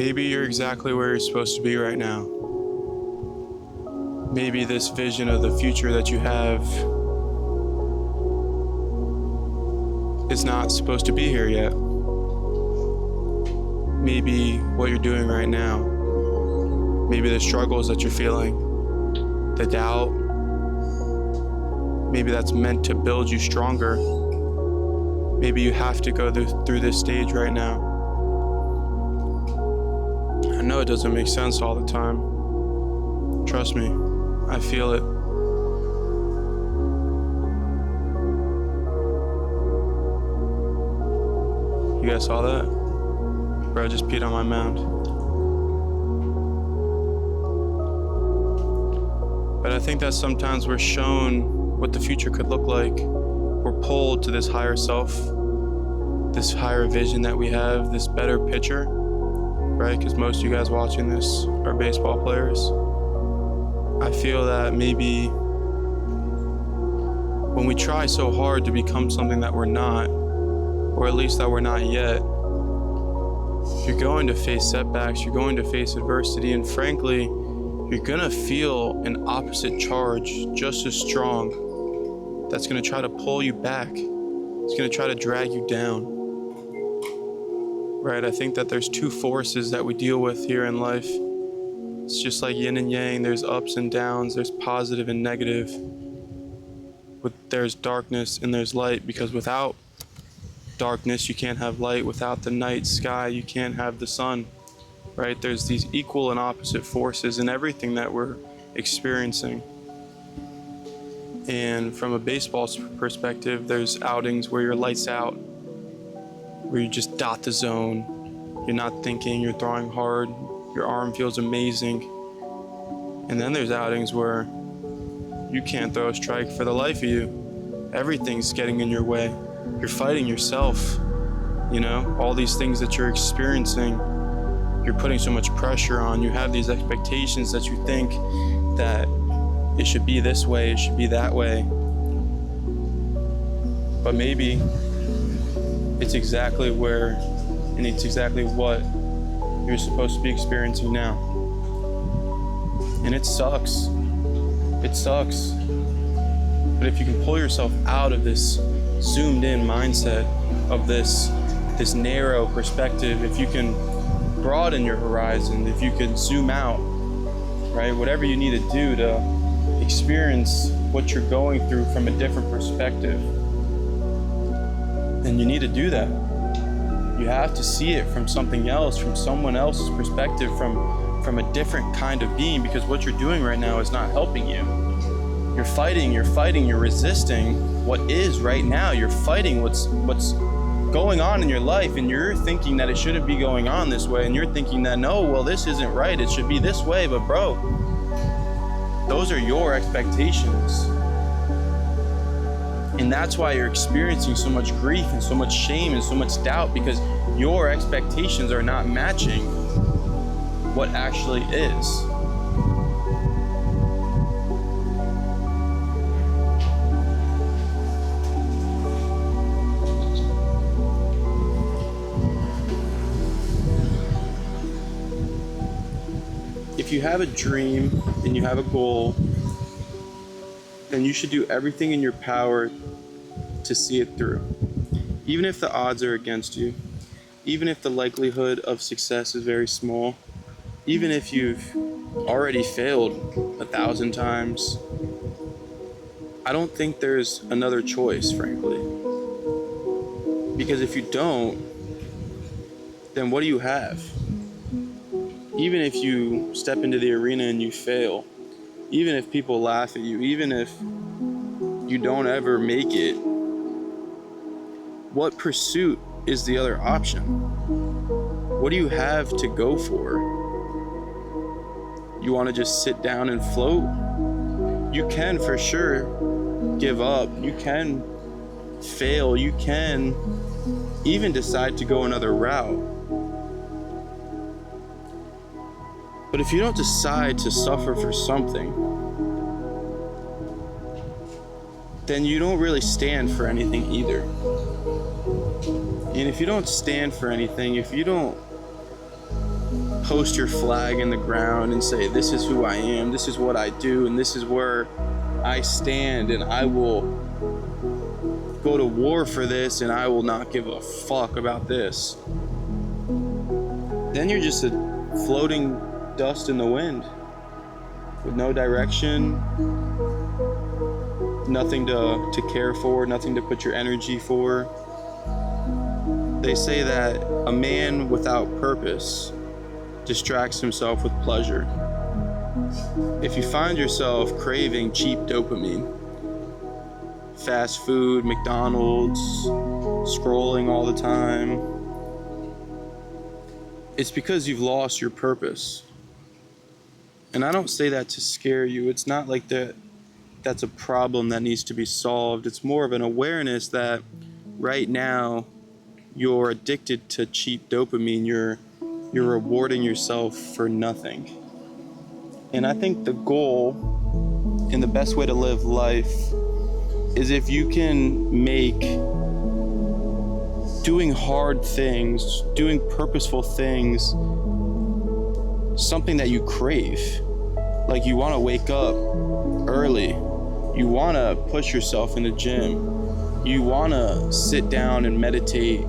Maybe you're exactly where you're supposed to be right now. Maybe this vision of the future that you have is not supposed to be here yet. Maybe what you're doing right now, maybe the struggles that you're feeling, the doubt, maybe that's meant to build you stronger. Maybe you have to go through this stage right now. I know it doesn't make sense all the time. Trust me, I feel it. You guys saw that? Bro just peed on my mound. But I think that sometimes we're shown what the future could look like. We're pulled to this higher self, this higher vision that we have, this better picture, right? Because most of you guys watching this are baseball players. I feel that maybe when we try so hard to become something that we're not, or at least that we're not yet, you're going to face setbacks, you're going to face adversity, and frankly, you're gonna feel an opposite charge just as strong that's gonna try to pull you back. It's gonna try to drag you down. Right, I think that there's two forces that we deal with here in life. It's just like yin and yang, there's ups and downs, there's positive and negative. There's darkness and there's light, because without darkness, you can't have light. Without the night sky, you can't have the sun, right? There's these equal and opposite forces in everything that we're experiencing. And from a baseball perspective, there's outings where you're lights out, where you just dot the zone. You're not thinking, you're throwing hard, your arm feels amazing. And then there's outings where you can't throw a strike for the life of you. Everything's getting in your way. You're fighting yourself, you know, all these things that you're experiencing, you're putting so much pressure on. You have these expectations that you think that it should be this way, it should be that way. But maybe it's exactly where, and it's exactly what you're supposed to be experiencing now. And it sucks. It sucks. But if you can pull yourself out of this zoomed in mindset, of this narrow perspective, if you can broaden your horizon, if you can zoom out, right? Whatever you need to do to experience what you're going through from a different perspective, then you need to do that. You have to see it from something else, from someone else's perspective, from a different kind of being, because what you're doing right now is not helping you. You're fighting, you're resisting what is right now. You're fighting what's going on in your life, and you're thinking that it shouldn't be going on this way, and you're thinking that, no, well, this isn't right, it should be this way. But bro, those are your expectations. And that's why you're experiencing so much grief and so much shame and so much doubt, because your expectations are not matching what actually is. If you have a dream and you have a goal, then you should do everything in your power to see it through. Even if the odds are against you, even if the likelihood of success is very small, even if you've already failed 1,000 times, I don't think there's another choice, frankly. Because if you don't, then what do you have? Even if you step into the arena and you fail, even if people laugh at you, even if you don't ever make it, what pursuit is the other option? What do you have to go for? You want to just sit down and float? You can for sure give up. You can fail. You can even decide to go another route. But if you don't decide to suffer for something, then you don't really stand for anything either. And if you don't stand for anything, if you don't post your flag in the ground and say, this is who I am, this is what I do, and this is where I stand, and I will go to war for this, and I will not give a fuck about this, then you're just a floating dust in the wind with no direction, nothing to care for, nothing to put your energy for. They say that a man without purpose distracts himself with pleasure. If you find yourself craving cheap dopamine, fast food, McDonald's, scrolling all the time, it's because you've lost your purpose. And I don't say that to scare you. It's not like that's a problem that needs to be solved. It's more of an awareness that right now you're addicted to cheap dopamine. You're rewarding yourself for nothing. And I think the goal and the best way to live life is if you can make doing hard things, doing purposeful things, something that you crave. Like you want to wake up early. You want to push yourself in the gym. You want to sit down and meditate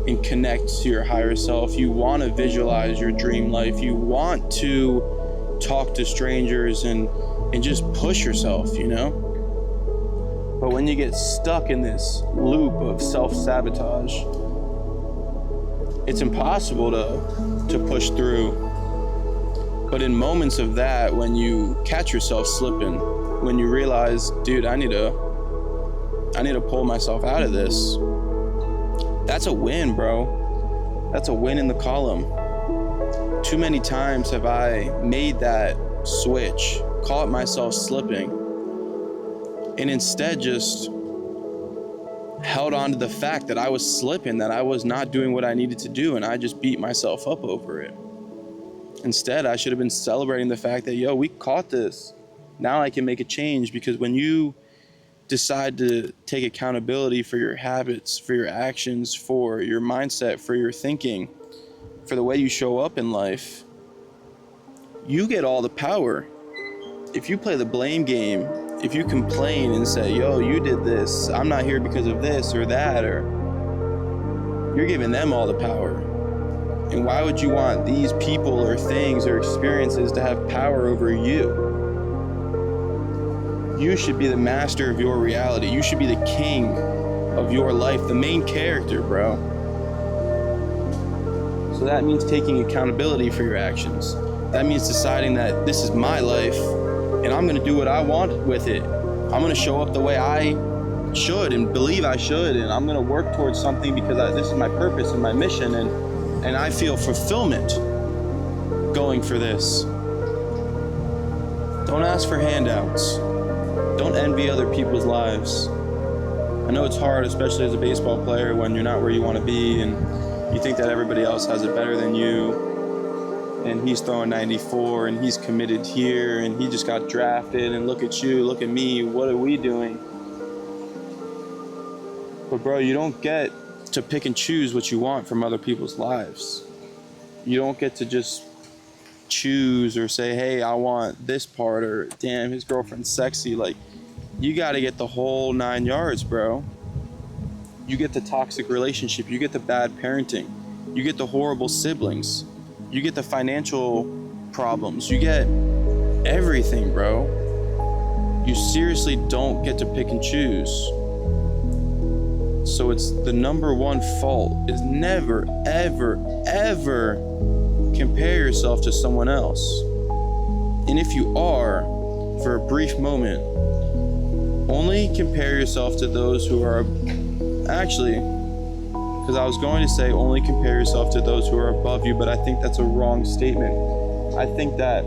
and connect to your higher self. You want to visualize your dream life. You want to talk to strangers and just push yourself, you know? But when you get stuck in this loop of self-sabotage, it's impossible to push through. But in moments of that, when you catch yourself slipping, when you realize, dude, I need to pull myself out of this, that's a win, bro. That's a win in the column. Too many times have I made that switch, caught myself slipping, and instead just held on to the fact that I was slipping, that I was not doing what I needed to do, and I just beat myself up over it. Instead, I should have been celebrating the fact that, yo, we caught this. Now I can make a change, because when you decide to take accountability for your habits, for your actions, for your mindset, for your thinking, for the way you show up in life, you get all the power. If you play the blame game, if you complain and say, yo, you did this, I'm not here because of this or that, or you're giving them all the power. And why would you want these people or things or experiences to have power over you? You should be the master of your reality. You should be the king of your life, the main character, bro. So that means taking accountability for your actions. That means deciding that this is my life and I'm gonna do what I want with it. I'm gonna show up the way I should and believe I should, and I'm gonna work towards something because this is my purpose and my mission, and I feel fulfillment going for this. Don't ask for handouts. Don't envy other people's lives. I know it's hard, especially as a baseball player, when you're not where you want to be and you think that everybody else has it better than you, and he's throwing 94 and he's committed here and he just got drafted, and look at you, look at me, what are we doing? But bro, you don't get to pick and choose what you want from other people's lives. You don't get to just choose or say, hey, I want this part, or damn, his girlfriend's sexy. Like, you got to get the whole 9 yards, bro. You get the toxic relationship, you get the bad parenting, you get the horrible siblings, you get the financial problems, you get everything, bro. You seriously don't get to pick and choose. So it's the number one fault is never, ever, ever compare yourself to someone else. And if you are, for a brief moment, only compare yourself to those who are, actually, because I was going to say only compare yourself to those who are above you, but I think that's a wrong statement. I think that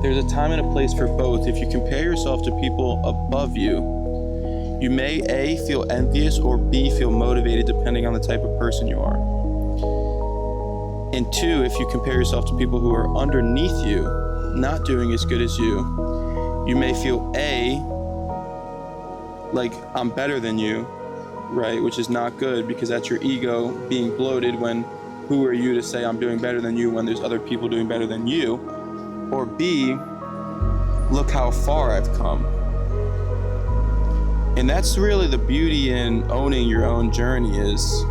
there's a time and a place for both. If you compare yourself to people above you, you may A, feel envious, or B, feel motivated, depending on the type of person you are. And 2, if you compare yourself to people who are underneath you, not doing as good as you, you may feel A, like I'm better than you, right? Which is not good, because that's your ego being bloated when who are you to say I'm doing better than you when there's other people doing better than you? Or B, look how far I've come. And that's really the beauty in owning your own journey, is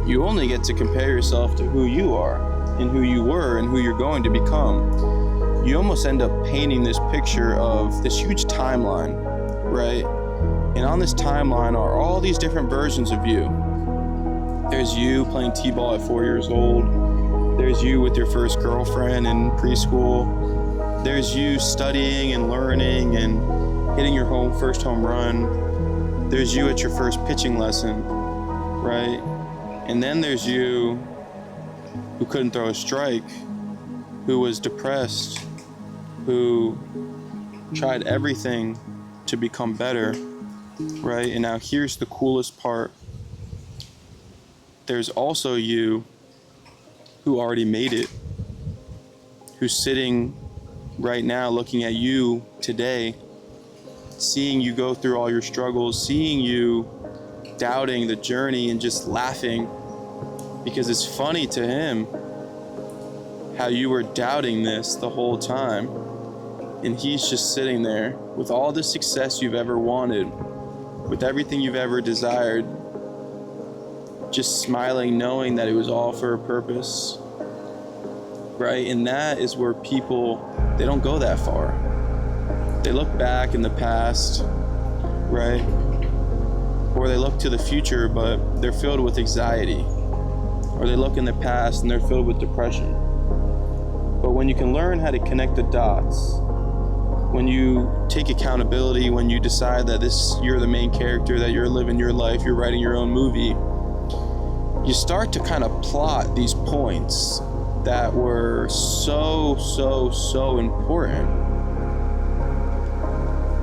you only get to compare yourself to who you are and who you were and who you're going to become. You almost end up painting this picture of this huge timeline, right? And on this timeline are all these different versions of you. There's you playing t-ball at 4 years old. There's you with your first girlfriend in preschool. There's you studying and learning and hitting your first home run. There's you at your first pitching lesson, right? And then there's you who couldn't throw a strike, who was depressed, who tried everything to become better, right? And now here's the coolest part. There's also you who already made it, who's sitting right now looking at you today, seeing you go through all your struggles, seeing you doubting the journey and just laughing because it's funny to him how you were doubting this the whole time. And he's just sitting there with all the success you've ever wanted, with everything you've ever desired, just smiling, knowing that it was all for a purpose, right? And that is where people, they don't go that far. They look back in the past, right? Or they look to the future, but they're filled with anxiety. Or they look in the past and they're filled with depression. But when you can learn how to connect the dots, when you take accountability, when you decide that you're the main character, that you're living your life, you're writing your own movie, you start to kind of plot these points that were so important.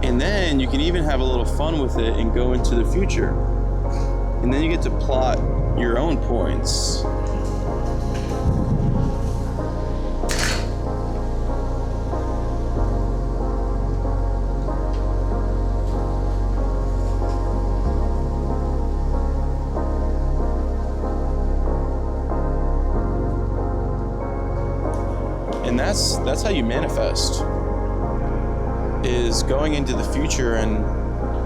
And then you can even have a little fun with it and go into the future. And then you get to plot your own points. And that's how you manifest, is going into the future and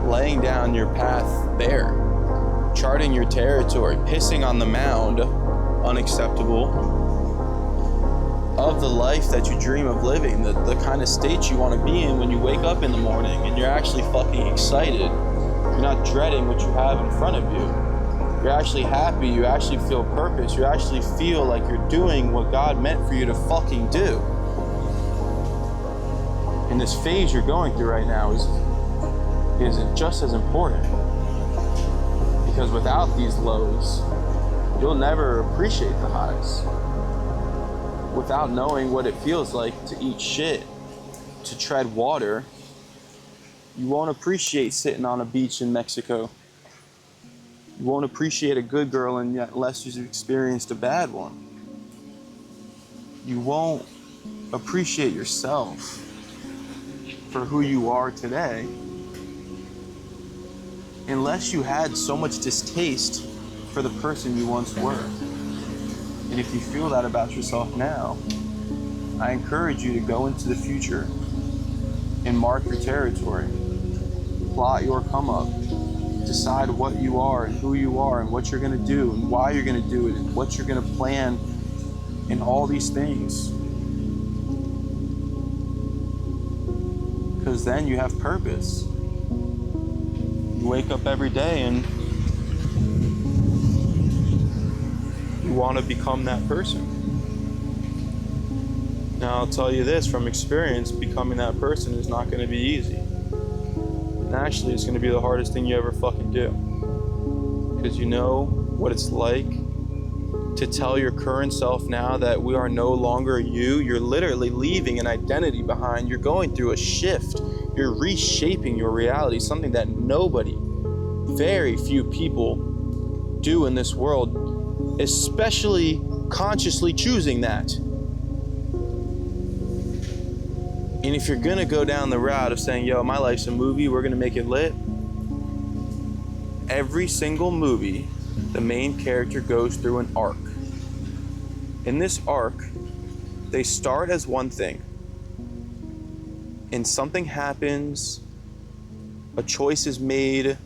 laying down your path there, charting your territory, pissing on the mound, unacceptable, of the life that you dream of living, the kind of state you want to be in when you wake up in the morning and you're actually fucking excited. You're not dreading what you have in front of you. You're actually happy, you actually feel purpose, you actually feel like you're doing what God meant for you to fucking do. And this phase you're going through right now is just as important. Because without these lows, you'll never appreciate the highs. Without knowing what it feels like to eat shit, to tread water, you won't appreciate sitting on a beach in Mexico. You won't appreciate a good girl unless you've experienced a bad one. You won't appreciate yourself for who you are today unless you had so much distaste for the person you once were. And if you feel that about yourself now, I encourage you to go into the future and mark your territory. Plot your come up. Decide what you are and who you are and what you're going to do and why you're going to do it and what you're going to plan and all these things. Because then you have purpose. You wake up every day and you want to become that person. Now I'll tell you this from experience, becoming that person is not going to be easy. And actually, it's going to be the hardest thing you ever fucking do. Because you know what it's like to tell your current self now that we are no longer you. You're literally leaving an identity behind. You're going through a shift. You're reshaping your reality, something that nobody, very few people do in this world, especially consciously choosing that. And if you're gonna go down the route of saying, yo, my life's a movie, we're gonna make it lit, every single movie, the main character goes through an arc. In this arc, they start as one thing, and something happens, a choice is made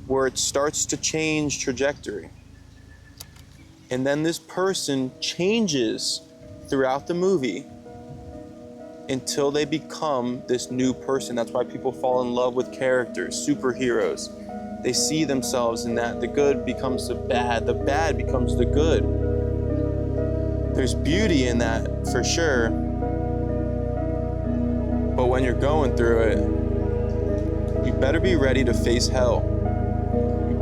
where it starts to change trajectory. And then this person changes throughout the movie until they become this new person. That's why people fall in love with characters, superheroes. They see themselves in that. The good becomes the bad becomes the good. There's beauty in that for sure. But when you're going through it, you better be ready to face hell. You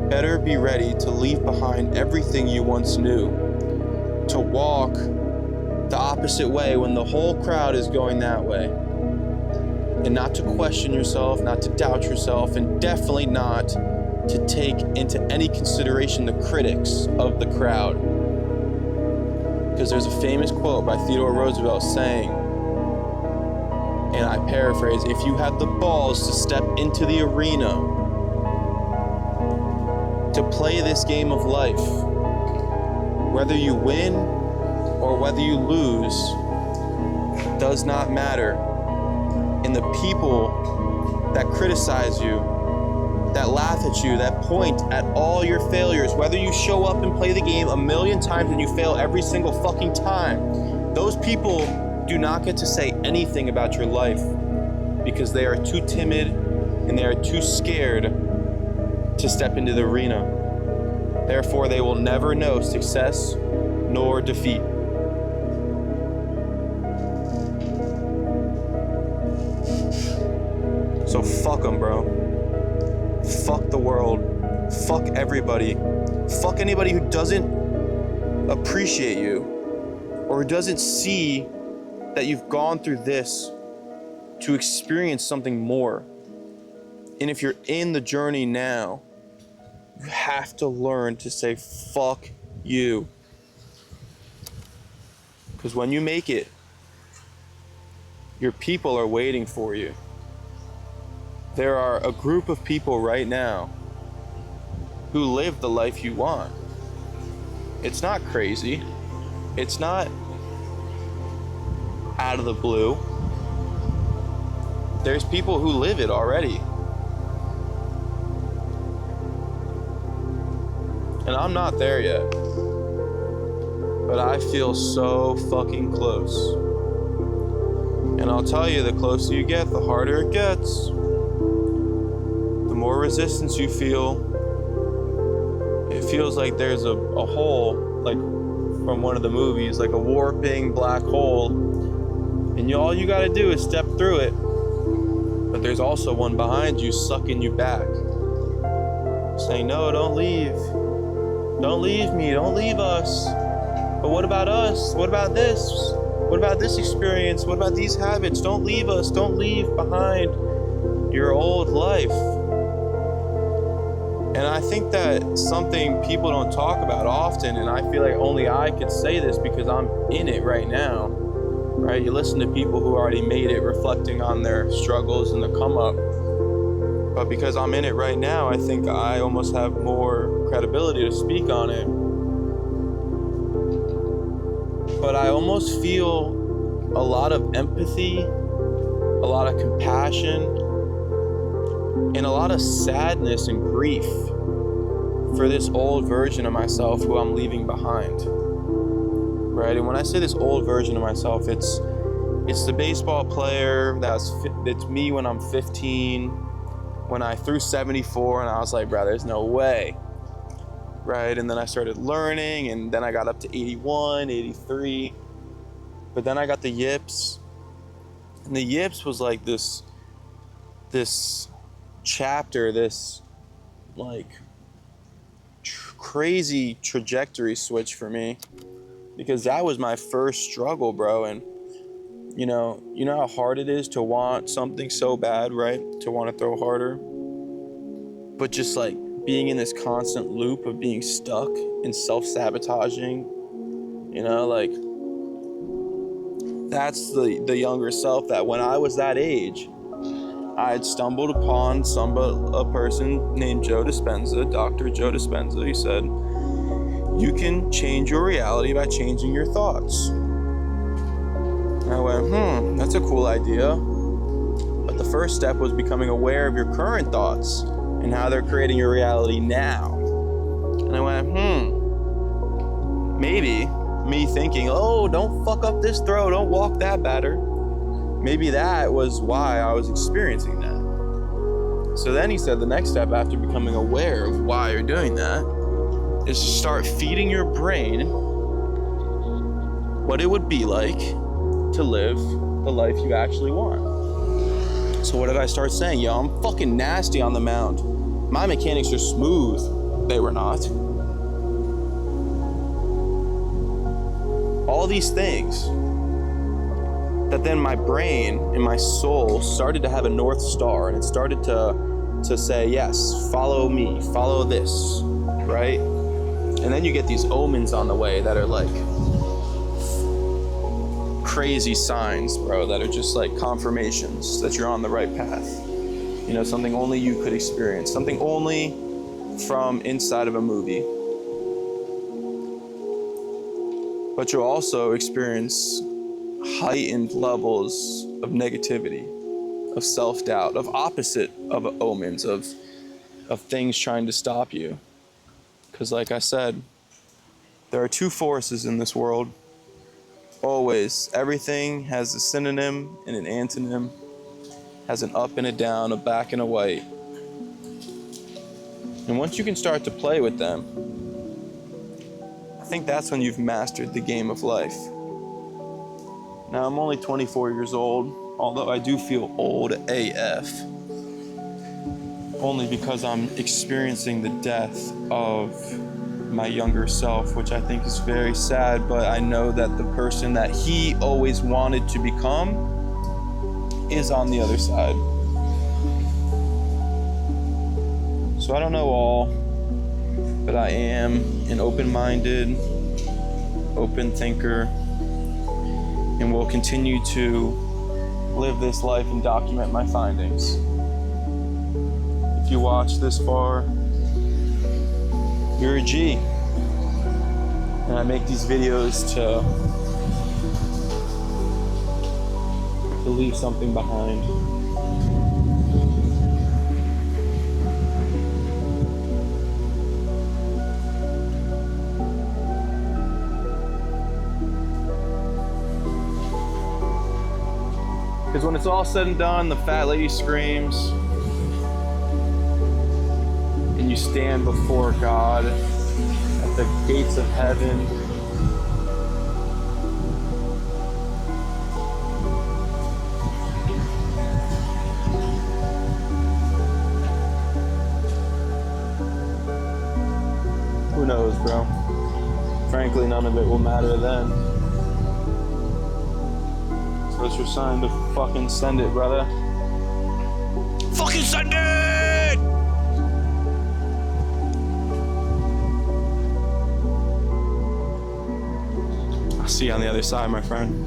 better be ready to leave behind everything you once knew, to walk the opposite way when the whole crowd is going that way, and not to question yourself, not to doubt yourself, and definitely not to take into any consideration the critics of the crowd. Because there's a famous quote by Theodore Roosevelt saying, and I paraphrase, if you have the balls to step into the arena to play this game of life, whether you win or whether you lose does not matter. And the people that criticize you, that laugh at you, that point at all your failures, whether you show up and play the game a million times and you fail every single fucking time, those people do not get to say anything about your life because they are too timid and they are too scared to step into the arena. Therefore, they will never know success nor defeat. So fuck them, bro. Fuck the world. Fuck everybody. Fuck anybody who doesn't appreciate you or who doesn't see that you've gone through this to experience something more. And if you're in the journey now, you have to learn to say fuck you. Because when you make it, your people are waiting for you. There are a group of people right now who live the life you want. It's not crazy. It's not out of the blue. There's people who live it already. And I'm not there yet. But I feel so fucking close. And I'll tell you, the closer you get, the harder it gets. The more resistance you feel. It feels like there's a hole, like from one of the movies, like a warping black hole. And all you gotta do is step through it. But there's also one behind you sucking you back. Saying, no, don't leave. Don't leave me, don't leave us. But what about us? What about this? What about this experience? What about these habits? Don't leave us, don't leave behind your old life. And I think that something people don't talk about often, and I feel like only I could say this because I'm in it right now, right? You listen to people who already made it, reflecting on their struggles and the come up. But because I'm in it right now, I think I almost have more credibility to speak on it. But I almost feel a lot of empathy, a lot of compassion, and a lot of sadness and grief for this old version of myself who I'm leaving behind, right? And when I say this old version of myself, it's the baseball player it's me when I'm 15, when I threw 74 and I was like, bro, there's no way, right? And then I started learning, and then I got up to 81, 83, but then I got the yips, and the yips was like this chapter, this like crazy trajectory switch for me, because that was my first struggle, bro. And you know how hard it is to want something so bad, right? To want to throw harder, but just like being in this constant loop of being stuck and self-sabotaging, like that's the younger self that when I was that age, I had stumbled upon a person named Joe Dispenza, Dr. Joe Dispenza. He said, You can change your reality by changing your thoughts. And I went, that's a cool idea. But the first step was becoming aware of your current thoughts and how they're creating your reality now. And I went, maybe me thinking, oh, don't fuck up this throw, don't walk that batter. Maybe that was why I was experiencing that. So then he said the next step after becoming aware of why you're doing that is to start feeding your brain what it would be like to live the life you actually want. So what did I start saying? Yo, I'm fucking nasty on the mound. My mechanics are smooth. They were not. All these things that then my brain and my soul started to have a North Star, and it started to say, yes, follow me, follow this, right? And then you get these omens on the way that are like crazy signs, bro, that are just like confirmations that you're on the right path. You know, something only you could experience, something only from inside of a movie. But you'll also experience heightened levels of negativity, of self-doubt, of opposite of omens, of things trying to stop you. Because like I said, there are two forces in this world. Always. Everything has a synonym and an antonym, has an up and a down, a black and a white. And once you can start to play with them, I think that's when you've mastered the game of life. Now, I'm only 24 years old, although I do feel old AF. Only because I'm experiencing the death of my younger self, which I think is very sad, but I know that the person that he always wanted to become is on the other side. So I don't know all, but I am an open-minded, open thinker, and will continue to live this life and document my findings. If you watch this far, you're a G. And I make these videos to leave something behind. Because when it's all said and done, the fat lady screams, and you stand before God at the gates of heaven. Who knows, bro? Frankly, none of it will matter then. So it's your sign to fucking send it, brother. Fucking send it! I'll see you on the other side, my friend.